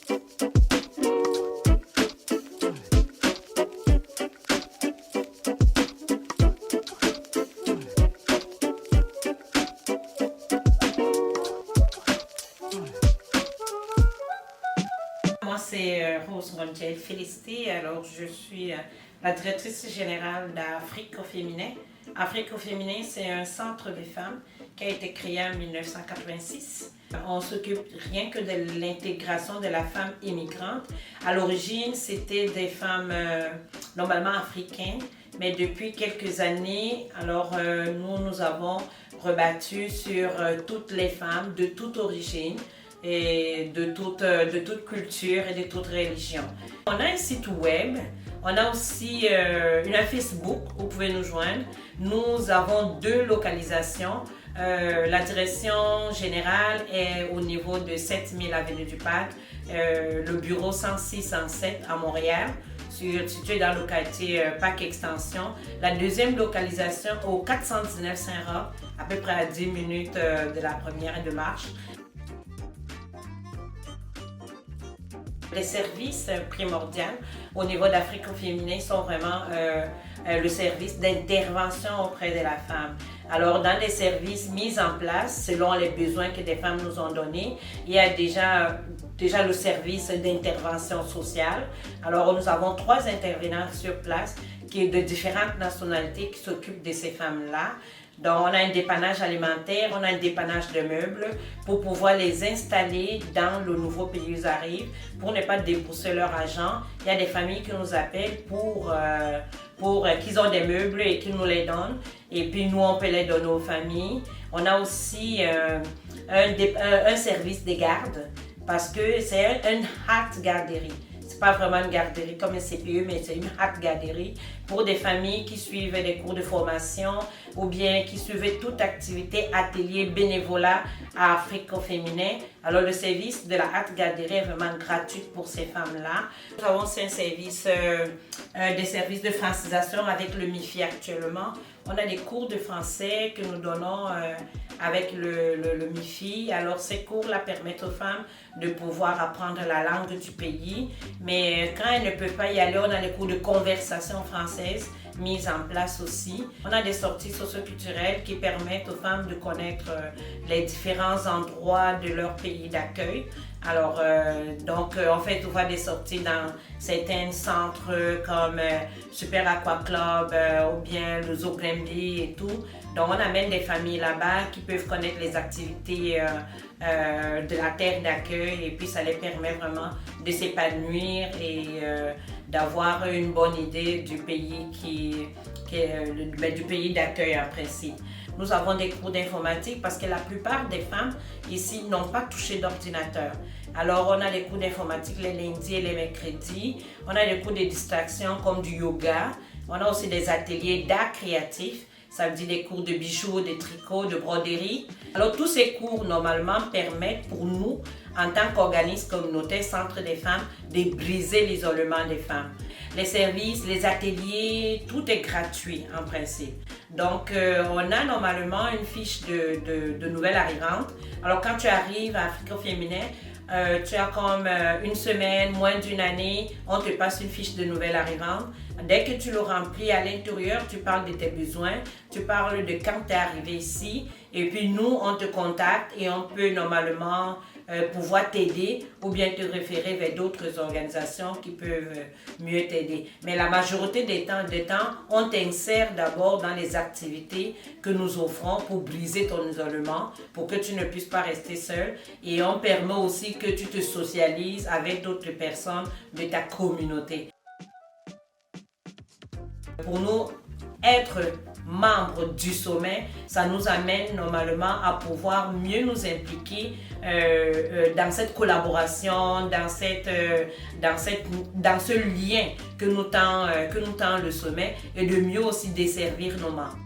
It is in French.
Moi, c'est Rose Rontiel Félicité. Alors, je suis la directrice générale d'Afrique au féminin. Afrique au féminin, c'est un centre de femmes qui a été créé en 1986. On s'occupe rien que de l'intégration de la femme immigrante. À l'origine, c'était des femmes normalement africaines, mais depuis quelques années, alors nous avons rebattu sur toutes les femmes de toute origine et de toute culture et de toute religion. On a un site web, on a aussi un Facebook où vous pouvez nous joindre. Nous avons 2 localisations. La direction générale est au niveau de 7000 Avenue du Parc, le bureau 106-107 à Montréal, situé dans le quartier Parc Extension. La deuxième localisation au 419 Saint-Roch, à peu près à 10 minutes de la première de marche. Les services primordiaux au niveau d'Afrique au féminin sont vraiment le service d'intervention auprès de la femme. Alors, dans les services mis en place, selon les besoins que des femmes nous ont donnés, il y a déjà le service d'intervention sociale. Alors, nous avons 3 intervenants sur place qui sont de différentes nationalités qui s'occupent de ces femmes-là. Donc, on a un dépannage alimentaire, on a un dépannage de meubles pour pouvoir les installer dans le nouveau pays où ils arrivent, pour ne pas débourser leur argent. Il y a des familles qui nous appellent pour qu'ils ont des meubles et qu'ils nous les donnent. Et puis, nous, on peut les donner aux familles. On a aussi un service de garde parce que c'est une hâte garderie. Pas vraiment une garderie comme un CPE, mais c'est une hâte garderie pour des familles qui suivent des cours de formation ou bien qui suivent toute activité, atelier, bénévolat à Afrique au féminin. Alors le service de la hâte garderie est vraiment gratuit pour ces femmes-là. Nous avons aussi des services de francisation avec le MIFI actuellement. On a des cours de français que nous donnons avec le MIFI. Alors ces cours-là permettent aux femmes de pouvoir apprendre la langue du pays. Mais quand elles ne peuvent pas y aller, on a des cours de conversation française mis en place aussi. On a des sorties socioculturelles qui permettent aux femmes de connaître les différents endroits de leur pays d'accueil. Alors, on fait souvent des sorties dans certains centres comme Super Aqua Club ou bien le Zoo Glenby et tout. Donc, on amène des familles là-bas qui peuvent connaître les activités de la terre d'accueil et puis ça les permet vraiment de s'épanouir et d'avoir une bonne idée du pays du pays d'accueil en principe. Nous avons des cours d'informatique parce que la plupart des femmes ici n'ont pas touché d'ordinateur. Alors, on a des cours d'informatique les lundis et les mercredis. On a des cours de distraction comme du yoga. On a aussi des ateliers d'art créatif. Ça veut dire des cours de bijoux, de tricot, de broderie. Alors, tous ces cours, normalement, permettent pour nous, en tant qu'organisme communautaire, Centre des femmes, de briser l'isolement des femmes. Les services, les ateliers, tout est gratuit en principe. Donc, on a normalement une fiche de nouvelles arrivantes. Alors, quand tu arrives à Afrique au féminin, tu as comme une semaine, moins d'une année, on te passe une fiche de nouvelles arrivantes. Dès que tu le remplis à l'intérieur, tu parles de tes besoins, tu parles de quand tu es arrivé ici et puis nous, on te contacte et on peut normalement pouvoir t'aider ou bien te référer vers d'autres organisations qui peuvent mieux t'aider. Mais la majorité des temps, on t'insère d'abord dans les activités que nous offrons pour briser ton isolement, pour que tu ne puisses pas rester seul et on permet aussi que tu te socialises avec d'autres personnes de ta communauté. Pour nous, être membre du sommet, ça nous amène normalement à pouvoir mieux nous impliquer dans cette collaboration, dans ce lien que nous tend le sommet et de mieux aussi desservir nos membres.